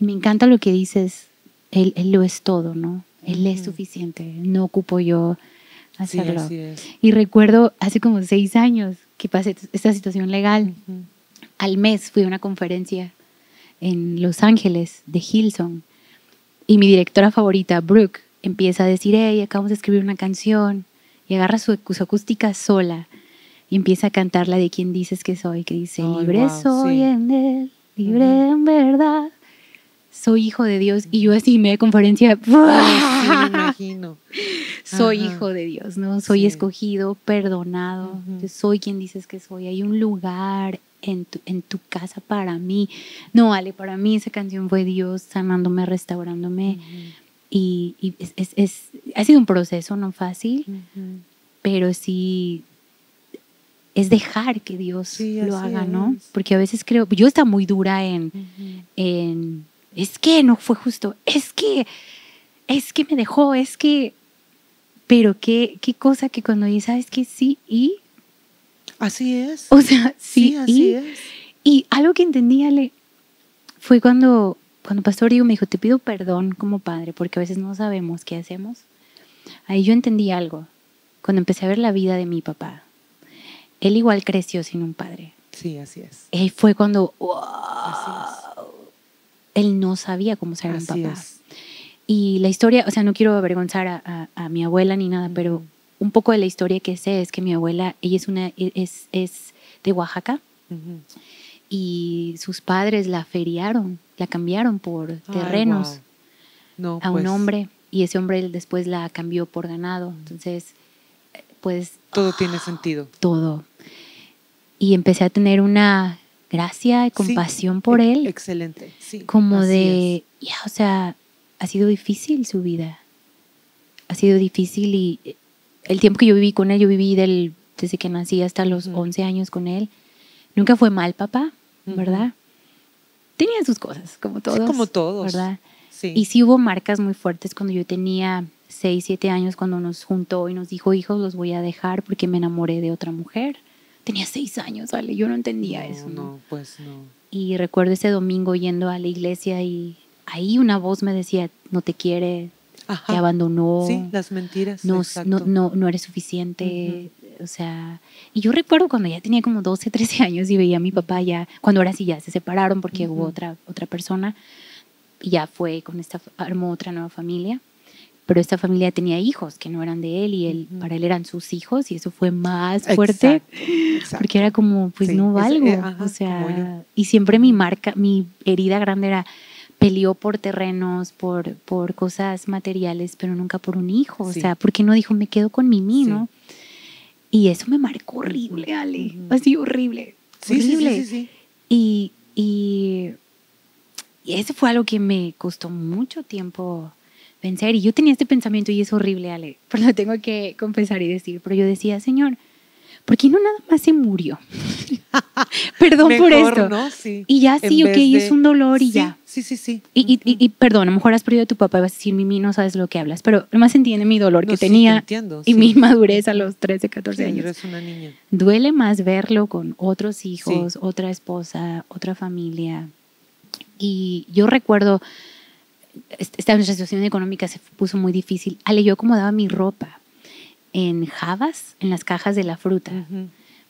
Y me encanta lo que dices, él lo es todo, ¿no? Él es suficiente, no ocupo yo hacerlo. Así es. Y recuerdo hace como 6 años que pasé esta situación legal. Al mes fui a una conferencia en Los Ángeles de Hillsong. Y mi directora favorita, Brooke, empieza a decir, hey, acabamos de escribir una canción. Y agarra su acústica sola y empieza a cantar la de Quién dices que soy, que dice, libre soy en él, libre en verdad, soy hijo de Dios. Y yo así, media conferencia, sí, me imagino. Soy hijo de Dios, ¿no? Soy escogido, perdonado, soy quien dices que soy. Hay un lugar en tu casa para mí. No, Ale, para mí esa canción fue Dios sanándome, restaurándome. Y ha sido un proceso no fácil, pero sí es dejar que Dios lo haga, ¿no? Porque a veces creo, yo estaba muy dura en es que no fue justo, es que me dejó, pero qué cosa que cuando dices, ¿sabes qué? Sí, y... Así es. O sea, sí, así es. Y algo que entendí, Ale, fue cuando Pastor Diego me dijo, te pido perdón como padre, porque a veces no sabemos qué hacemos. Ahí yo entendí algo. Cuando empecé a ver la vida de mi papá, él igual creció sin un padre. Sí, así es. Ahí fue cuando, así es. Él no sabía cómo ser un Así papá. Es. Y la historia, o sea, no quiero avergonzar a mi abuela ni nada, pero un poco de la historia que sé es que mi abuela, ella es de Oaxaca, y sus padres la feriaron, la cambiaron por terrenos a un hombre, y ese hombre después la cambió por ganado. Entonces, pues... Todo tiene sentido. Todo. Y empecé a tener una gracia y compasión por él. Excelente, sí. Como de, o sea, ha sido difícil su vida. Ha sido difícil, y el tiempo que yo viví con él, yo viví desde que nací hasta los 11 años con él. Nunca fue mal papá, ¿verdad? Tenía sus cosas, como todos. Sí, como todos. ¿Verdad? Sí. Y sí hubo marcas muy fuertes cuando yo tenía 6, 7 años, cuando nos juntó y nos dijo, hijos, los voy a dejar porque me enamoré de otra mujer. Tenía 6 años, ¿vale? Yo no entendía eso. No, pues no. Y recuerdo ese domingo yendo a la iglesia y ahí una voz me decía, no te quiere, te abandonó. Sí, las mentiras. No eres suficiente. O sea, y yo recuerdo cuando ya tenía como 12, 13 años y veía a mi papá ya, cuando ahora sí ya se separaron porque hubo otra persona, y ya armó otra nueva familia. Pero esta familia tenía hijos que no eran de él, y él, para él eran sus hijos, y eso fue más fuerte. Exacto. Porque era como, pues no valgo. O sea, y siempre mi herida grande era, peleó por terrenos, por cosas materiales, pero nunca por un hijo. O sea, porque no dijo, me quedo con Mimi, ¿no? Y eso me marcó horrible, Ale. Así horrible. Horrible. Sí. Y eso fue algo que me costó mucho tiempo vencer. Y yo tenía este pensamiento, y es horrible, Ale, pero lo tengo que confesar y decir. Pero yo decía, Señor, ¿por qué no nada más se murió? Perdón mejor, por esto. ¿no? Sí. Y ya sí, es un dolor y ya. Sí. Y perdón, a lo mejor has perdido a tu papá y vas a decir, Mimi, no sabes lo que hablas, pero nomás entiende mi dolor que tenía y mi inmadurez a los 13, 14 años. Eres una niña. Duele más verlo con otros hijos, otra esposa, otra familia. Y yo recuerdo, nuestra situación económica se puso muy difícil. Ale, yo acomodaba mi ropa en jabas, en las cajas de la fruta,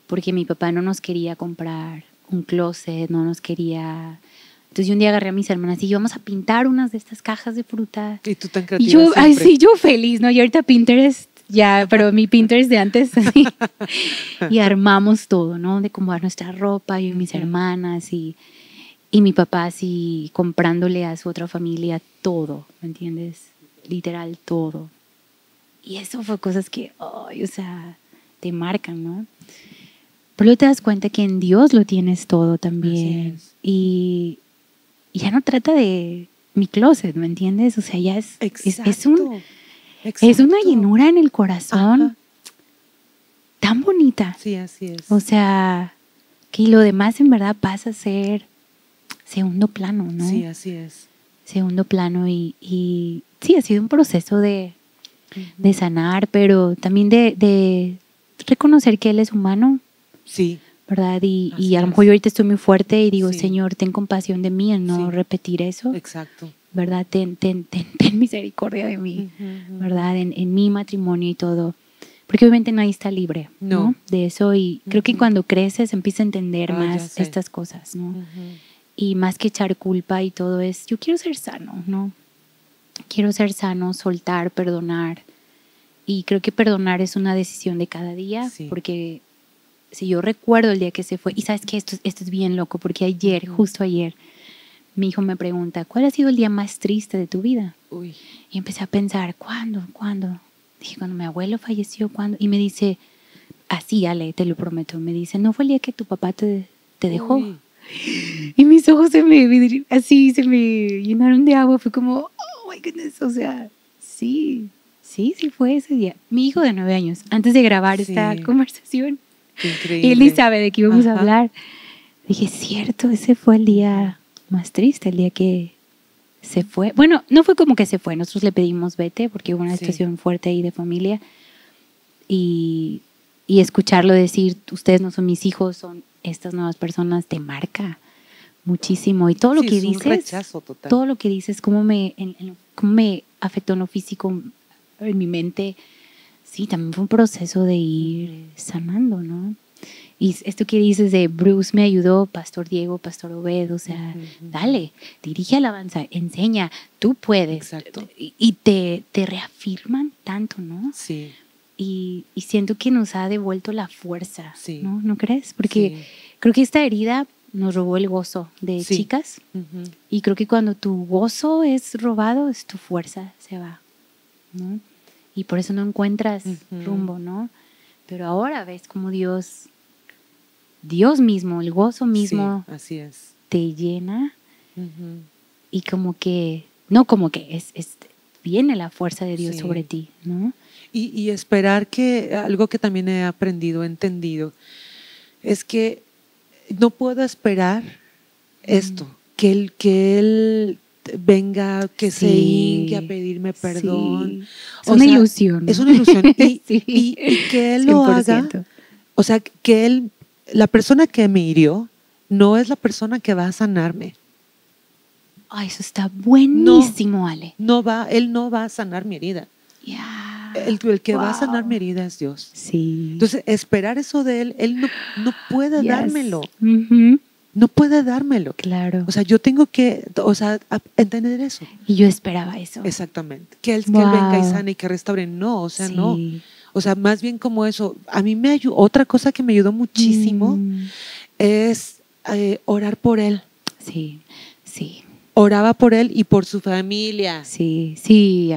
porque mi papá no nos quería comprar un closet, no nos quería... Entonces yo un día agarré a mis hermanas y vamos a pintar unas de estas cajas de fruta. Y tú tan creativa yo feliz, ¿no? Y ahorita Pinterest, ya, pero mi Pinterest de antes, así. Y armamos todo, ¿no? De acomodar nuestra ropa, yo y mis hermanas, y mi papá así comprándole a su otra familia todo, ¿me entiendes? Literal todo. Y eso fue cosas que, o sea, te marcan, ¿no? Pero luego te das cuenta que en Dios lo tienes todo también. Y ya no trata de mi closet, ¿me entiendes? O sea, ya es una llenura en el corazón tan bonita. Sí, así es. O sea, que lo demás en verdad pasa a ser segundo plano, ¿no? Sí, así es. Segundo plano, y sí, ha sido un proceso de sanar, pero también de reconocer que Él es humano. Sí. ¿Verdad? Y a lo mejor yo ahorita estoy muy fuerte y digo, Señor, ten compasión de mí en no repetir eso. Exacto. ¿Verdad? Ten misericordia de mí, ¿verdad? En mi matrimonio y todo. Porque obviamente nadie está libre, ¿no? De eso, y creo que cuando creces empiezas a entender más estas cosas, ¿no? Y más que echar culpa y todo yo quiero ser sano, ¿no? Quiero ser sano, soltar, perdonar. Y creo que perdonar es una decisión de cada día, porque si yo recuerdo el día que se fue, y sabes que esto es bien loco, porque ayer, justo ayer, mi hijo me pregunta, ¿cuál ha sido el día más triste de tu vida? Uy. Y empecé a pensar, ¿cuándo? Dije, cuando mi abuelo falleció, ¿cuándo? Y me dice, así, Ale, te lo prometo, me dice, ¿no fue el día que tu papá te te dejó. Uy. Y mis ojos se me llenaron de agua. Fue como, oh my goodness, o sea, sí fue ese día. Mi hijo de 9 años, antes de grabar esta conversación, Qué increíble. él ni sabe de qué íbamos a hablar. Dije, cierto, ese fue el día más triste, el día que se fue. Bueno, no fue como que se fue, nosotros le pedimos vete porque hubo una situación fuerte ahí de familia. Y escucharlo decir, ustedes no son mis hijos, son estas nuevas personas, te marca muchísimo. Y todo lo que dices, rechazo total. todo lo que dices, cómo me afectó en lo físico, en mi mente. Sí, también fue un proceso de ir sanando, ¿no? Y esto que dices de Bruce me ayudó, Pastor Diego, Pastor Obed, o sea, dale, dirige alabanza, enseña, tú puedes. Exacto. Y te reafirman tanto, ¿no? Sí. Y siento que nos ha devuelto la fuerza, Sí. ¿no? ¿No crees? Porque creo que esta herida nos robó el gozo de chicas. Y creo que cuando tu gozo es robado, es tu fuerza se va, ¿no? Y por eso no encuentras rumbo, ¿no? Pero ahora ves como Dios mismo, el gozo mismo, así es, te llena. Y como que, no como que, viene la fuerza de Dios sobre ti, ¿no? Y esperar que, algo que también he aprendido, entendido, es que no puedo esperar esto, que él venga, que se hinque a pedirme perdón. Es una ilusión, ¿no? Es una ilusión. Y que él 100%. Lo haga, o sea, que él, la persona que me hirió, no es la persona que va a sanarme. Ay, eso está buenísimo, Ale. Él no va a sanar mi herida. El que va a sanar mi herida es Dios. Sí. Entonces, esperar eso de él no puede dármelo. No puede dármelo. Claro. O sea, yo tengo que, entender eso. Y yo esperaba eso. Exactamente. Que él venga y sane y que restaure. No, o sea, no. O sea, más bien como eso. A mí me ayudó, otra cosa que me ayudó muchísimo es orar por él. Sí. Oraba por él y por su familia. Sí.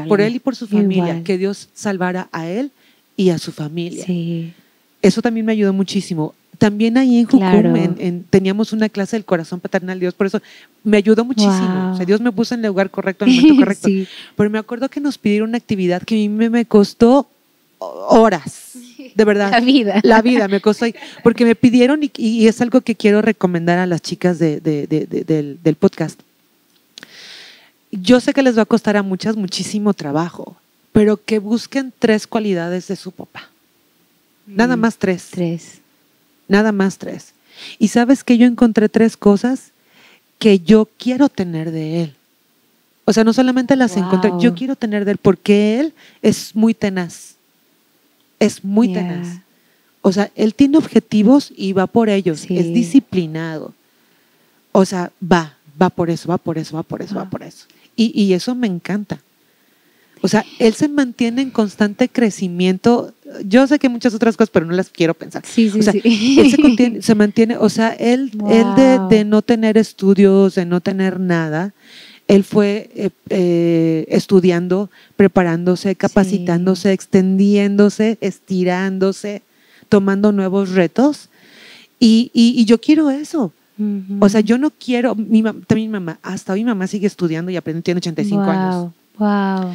Por él y por su familia. Igual. Que Dios salvara a él y a su familia. Sí. Eso también me ayudó muchísimo. También ahí en Jucum teníamos una clase del corazón paternal de Dios, por eso me ayudó muchísimo. Wow. O sea, Dios me puso en el lugar correcto, en el momento correcto. Pero me acuerdo que nos pidieron una actividad que a mí me costó horas, de verdad. La vida me costó ahí, porque me pidieron y es algo que quiero recomendar a las chicas del podcast. Yo sé que les va a costar a muchas muchísimo trabajo, pero que busquen 3 cualidades de su papá. Nada más 3. Nada más 3. Y sabes que yo encontré 3 cosas que yo quiero tener de él. O sea, no solamente las encontré, yo quiero tener de él porque él es muy tenaz. Es muy tenaz. O sea, él tiene objetivos y va por ellos. Es disciplinado. O sea, va por eso. Y eso me encanta. O sea, él se mantiene en constante crecimiento. Yo sé que muchas otras cosas, pero no las quiero pensar. O sea, él se mantiene, o sea, él de no tener estudios, de no tener nada, él fue estudiando, preparándose, capacitándose, extendiéndose, estirándose, tomando nuevos retos. Y yo quiero eso. O sea, yo no quiero, también mi mamá, hasta hoy mi mamá sigue estudiando y aprendiendo, tiene 85 años. Wow.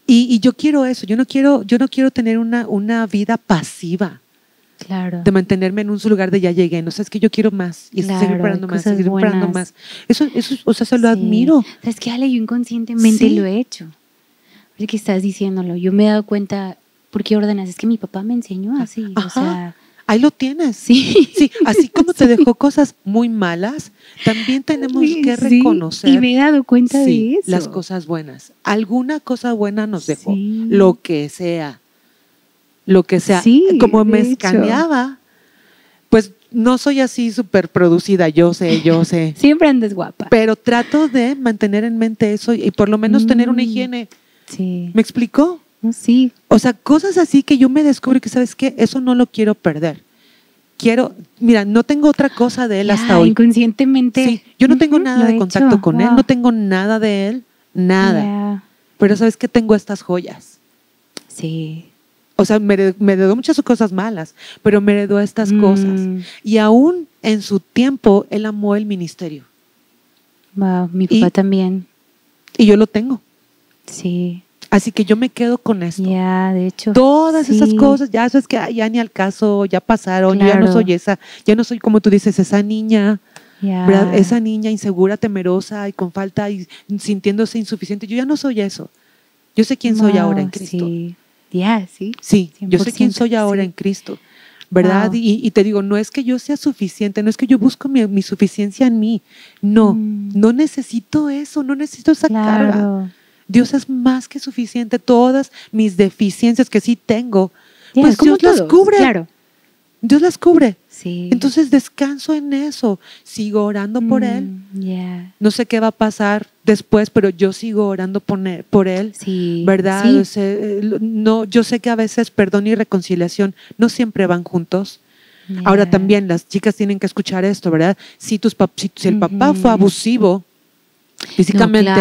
Y yo quiero eso, yo no quiero tener una vida pasiva. Claro. De mantenerme en un lugar de ya llegué, no sé, es que yo quiero más y seguir preparando más, seguir preparando más. Eso, o sea, se lo admiro. ¿Sabes qué, Ale? Yo inconscientemente lo he hecho. Ahora que estás diciéndolo, yo me he dado cuenta, ¿por qué ordenas? Es que mi papá me enseñó así, o sea… Ahí lo tienes. Sí. Así como te dejó cosas muy malas, también tenemos que reconocer. Y me he dado cuenta de eso. Las cosas buenas. Alguna cosa buena nos dejó. Lo que sea. Como me escaneaba, pues no soy así súper producida, yo sé. Siempre andas guapa. Pero trato de mantener en mente eso y por lo menos tener una higiene. Sí. ¿Me explicó? Sí. O sea, cosas así que yo me descubro que, ¿sabes qué? Eso no lo quiero perder. Mira, no tengo otra cosa de él hasta hoy. Inconscientemente. Sí, yo no tengo nada de contacto con él, no tengo nada de él, nada. Pero ¿sabes qué? Tengo estas joyas. Sí. O sea, me heredó muchas cosas malas, pero me heredó estas cosas. Y aún en su tiempo, él amó el ministerio. Wow, mi papá también. Y yo lo tengo. Sí. Así que yo me quedo con esto. Ya, de hecho. Todas esas cosas, ya sabes que ya ni al caso, ya pasaron, yo ya no soy esa, ya no soy como tú dices, esa niña, ¿verdad? Esa niña insegura, temerosa y con falta y sintiéndose insuficiente. Yo ya no soy eso. Yo sé quién soy ahora en Cristo. Sí, sí. Sí, yo sé quién soy ahora en Cristo, ¿verdad? Wow. Y te digo, no es que yo sea suficiente, no es que yo busco mi suficiencia en mí. No, no necesito eso, no necesito esa carga. Dios es más que suficiente. Todas mis deficiencias que sí tengo, pues Dios las cubre. Claro. Dios las cubre. Sí. Entonces descanso en eso. Sigo orando por Él. No sé qué va a pasar después, pero yo sigo orando por Él. Sí. ¿Verdad? Sí. O sea, no, yo sé que a veces perdón y reconciliación no siempre van juntos. Ahora también las chicas tienen que escuchar esto, ¿verdad? Si el papá fue abusivo físicamente,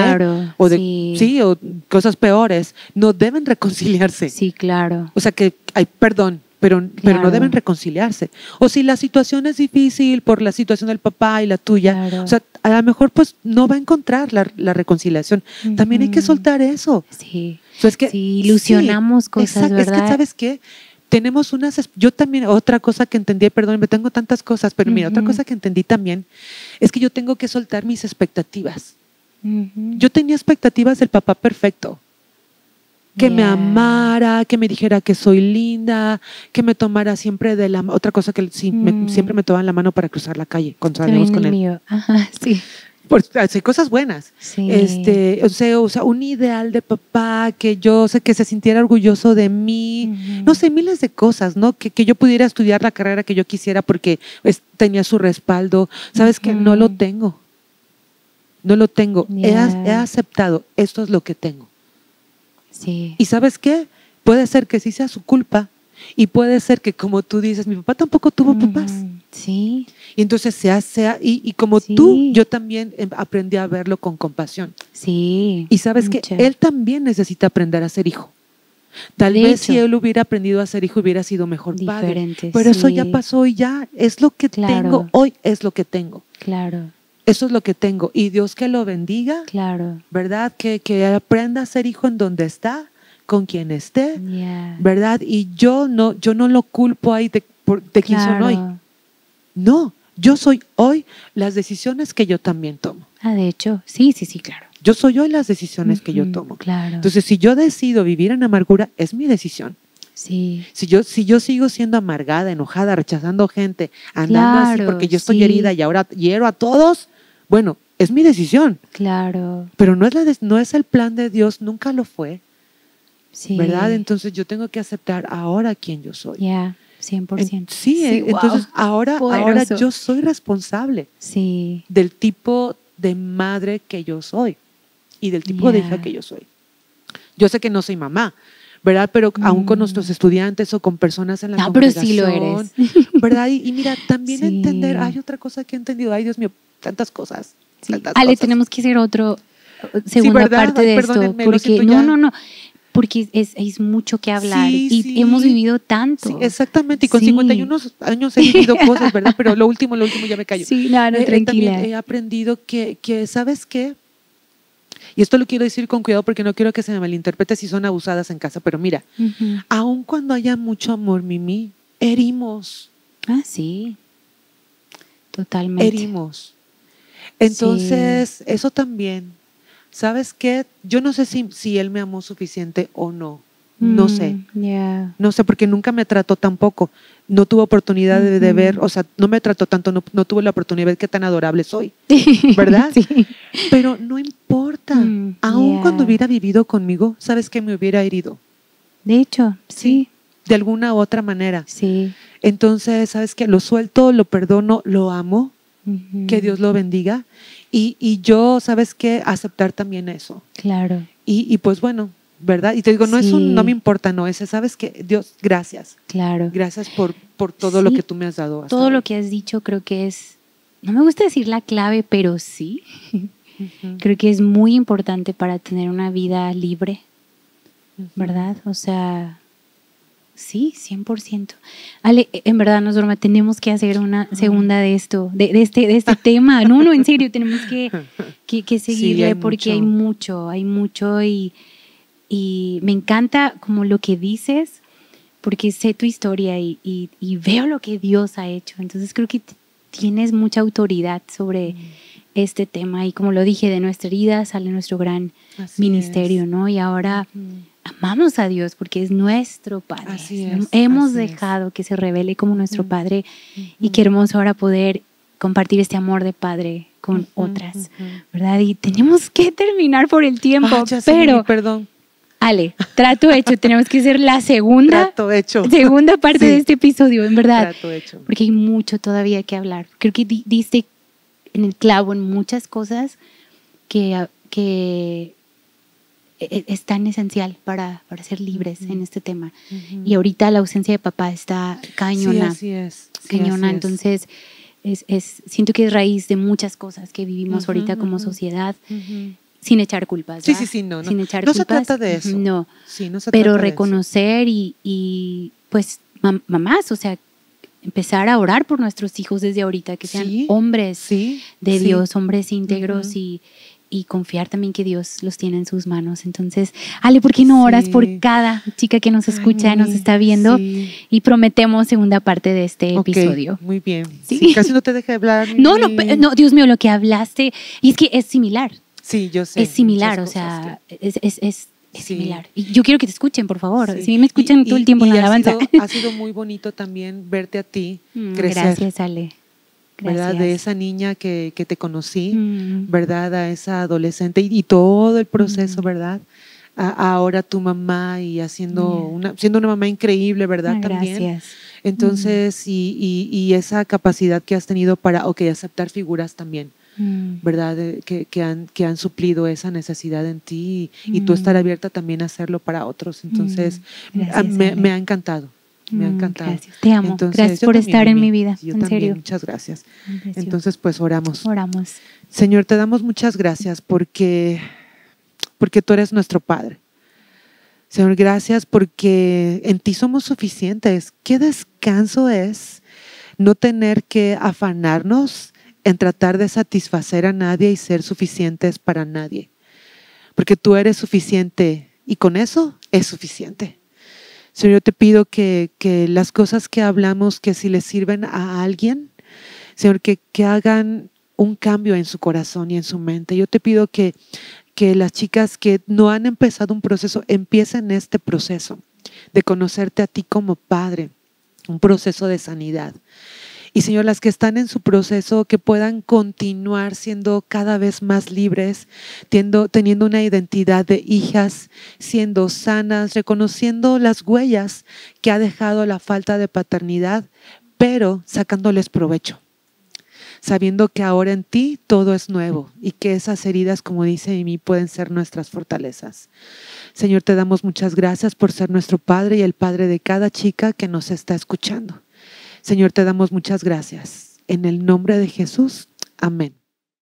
o cosas peores, no deben reconciliarse. Sí, claro. O sea que hay perdón, pero no deben reconciliarse. O si la situación es difícil por la situación del papá y la tuya, o sea, a lo mejor pues no va a encontrar la reconciliación. También hay que soltar eso. Sí. O sea, es que, ilusionamos cosas, exacto, ¿verdad? Es que, ¿sabes qué? Tenemos yo también, otra cosa que entendí, perdón, me tengo tantas cosas, pero mira, otra cosa que entendí también es que yo tengo que soltar mis expectativas. Yo tenía expectativas del papá perfecto, que me amara, que me dijera que soy linda, que me tomara siempre de la mano. Otra cosa que siempre me tomaba la mano para cruzar la calle cuando salíamos con él. Mío. Ajá, sí. Pues hay cosas buenas. Sí. O sea, un ideal de papá que yo sé que se sintiera orgulloso de mí. No sé, miles de cosas, ¿no? Que yo pudiera estudiar la carrera que yo quisiera porque tenía su respaldo. ¿Sabes qué? No lo tengo. No lo tengo. He aceptado. Esto es lo que tengo. Sí. ¿Y sabes qué? Puede ser que sí sea su culpa. Y puede ser que, como tú dices, mi papá tampoco tuvo papás. Sí. Y entonces y como tú, yo también aprendí a verlo con compasión. Sí. Y sabes que él también necesita aprender a ser hijo. Tal vez si él hubiera aprendido a ser hijo, hubiera sido mejor padre. Pero eso ya pasó y ya es lo que tengo. Hoy es lo que tengo. Claro. Eso es lo que tengo. Y Dios que lo bendiga. Claro. ¿Verdad? Que aprenda a ser hijo en donde está, con quien esté. ¿Verdad? Y yo no lo culpo ahí de quién son hoy. No, yo soy hoy las decisiones que yo también tomo. De hecho, sí, claro. Yo soy hoy las decisiones que yo tomo. Claro. Entonces, si yo decido vivir en amargura, es mi decisión. Sí. Si yo sigo siendo amargada, enojada, rechazando gente, andando así porque yo estoy herida y ahora hiero a todos, bueno, es mi decisión. Claro. Pero no es el plan de Dios, nunca lo fue. Sí. ¿Verdad? Entonces yo tengo que aceptar ahora quién yo soy. 100%. Sí, entonces ahora yo soy responsable del tipo de madre que yo soy y del tipo de hija que yo soy. Yo sé que no soy mamá, ¿verdad? Pero aún con nuestros estudiantes o con personas en la congregación. Pero sí lo eres. ¿Verdad? Y mira, también entender, hay otra cosa que he entendido, ay Dios mío, tantas cosas. Ale, tenemos que hacer segunda parte de esto. Porque no. Porque es mucho que hablar y hemos vivido tanto. Sí, exactamente. Y con 51 años he vivido cosas, ¿verdad? Pero lo último ya me callo. Sí, no, tranquila. También he aprendido que, ¿sabes qué? Y esto lo quiero decir con cuidado porque no quiero que se me malinterprete si son abusadas en casa. Pero mira, aun cuando haya mucho amor, Mimi, herimos. Sí. Totalmente. Herimos. Entonces, eso también. ¿Sabes qué? Yo no sé si él me amó suficiente o no. No sé. No sé, porque nunca me trató tampoco. No tuve oportunidad de ver, o sea, no me trató tanto, no tuve la oportunidad de ver qué tan adorable soy. ¿Verdad? Sí. Pero no importa. Aún cuando hubiera vivido conmigo, ¿sabes qué? Me hubiera herido. De hecho, sí. De alguna u otra manera. Sí. Entonces, ¿sabes qué? Lo suelto, lo perdono, lo amo. Que Dios lo bendiga. Y yo, ¿sabes qué? Aceptar también eso. Claro. Y pues bueno, ¿verdad? Y te digo, no me importa, no, ¿sabes qué? Dios, gracias. Claro. Gracias por todo lo que tú me has dado. Todo hoy. Lo que has dicho creo que es, no me gusta decir la clave, pero sí. Creo que es muy importante para tener una vida libre, ¿verdad? O sea, Sí, 100%. Ale, en verdad, Norma, tenemos que hacer una segunda de esto, de este tema. No, en serio, tenemos que seguirle, sí, porque hay mucho y me encanta como lo que dices, porque sé tu historia y veo lo que Dios ha hecho. Entonces creo que tienes mucha autoridad sobre este tema, y como lo dije, de nuestra herida sale nuestro gran ministerio, ¿no? Y ahora amamos a Dios porque es nuestro Padre. Hemos dejado que se revele como nuestro Padre, y qué hermoso ahora poder compartir este amor de Padre con otras, ¿verdad? Y tenemos que terminar por el tiempo, pero perdón. Ale, trato hecho. Tenemos que hacer la segunda parte de este episodio, en verdad. Trato hecho. Porque hay mucho todavía que hablar. Creo que diste en el clavo en muchas cosas que es tan esencial para ser libres en este tema. Y ahorita la ausencia de papá está cañona. Sí, así es. Cañona. Entonces, siento que es raíz de muchas cosas que vivimos ahorita como sociedad. Sin echar culpas, ¿verdad? Sí, no. Sin echar culpas. No se trata de eso. No. Sí, no se pero trata reconocer de eso. Y pues mamás, o sea, empezar a orar por nuestros hijos desde ahorita, que sean hombres de Dios, hombres íntegros, y confiar también que Dios los tiene en sus manos. Entonces, Ale, ¿por qué no oras por cada chica que nos escucha, nos está viendo? Y prometemos segunda parte de este episodio. Muy bien. Sí, casi no te dejé hablar. No, Dios mío, lo que hablaste. Y es que es similar. Sí, yo sé. Es similar, o sea, es similar. Y yo quiero que te escuchen, por favor. Si me escuchan todo el tiempo en la alabanza. Ha sido muy bonito también verte a ti crecer. Gracias, Ale. Gracias. ¿Verdad? De esa niña que te conocí, ¿verdad? A esa adolescente y todo el proceso, ¿verdad? Ahora tu mamá y siendo una mamá increíble, ¿verdad? Gracias. También. Entonces, y esa capacidad que has tenido para, aceptar figuras también. ¿Verdad? Que han suplido esa necesidad en ti y tú estar abierta también a hacerlo para otros. Entonces, me ha encantado. Me ha encantado. Gracias. Te amo. Entonces, gracias por estar en mi vida. Yo en también, serio. muchas gracias. Entonces, pues oramos. Oramos. Señor, te damos muchas gracias porque tú eres nuestro Padre. Señor, gracias porque en ti somos suficientes. Qué descanso es no tener que afanarnos en tratar de satisfacer a nadie y ser suficientes para nadie. Porque tú eres suficiente y con eso es suficiente. Señor, yo te pido que las cosas que hablamos, que si le sirven a alguien, Señor, que hagan un cambio en su corazón y en su mente. Yo te pido que las chicas que no han empezado un proceso, empiecen este proceso de conocerte a ti como Padre, un proceso de sanidad. Y Señor, las que están en su proceso, que puedan continuar siendo cada vez más libres, teniendo una identidad de hijas, siendo sanas, reconociendo las huellas que ha dejado la falta de paternidad, pero sacándoles provecho, sabiendo que ahora en ti todo es nuevo y que esas heridas, como dice Amy, pueden ser nuestras fortalezas. Señor, te damos muchas gracias por ser nuestro Padre y el Padre de cada chica que nos está escuchando. Señor, te damos muchas gracias. En el nombre de Jesús, amén.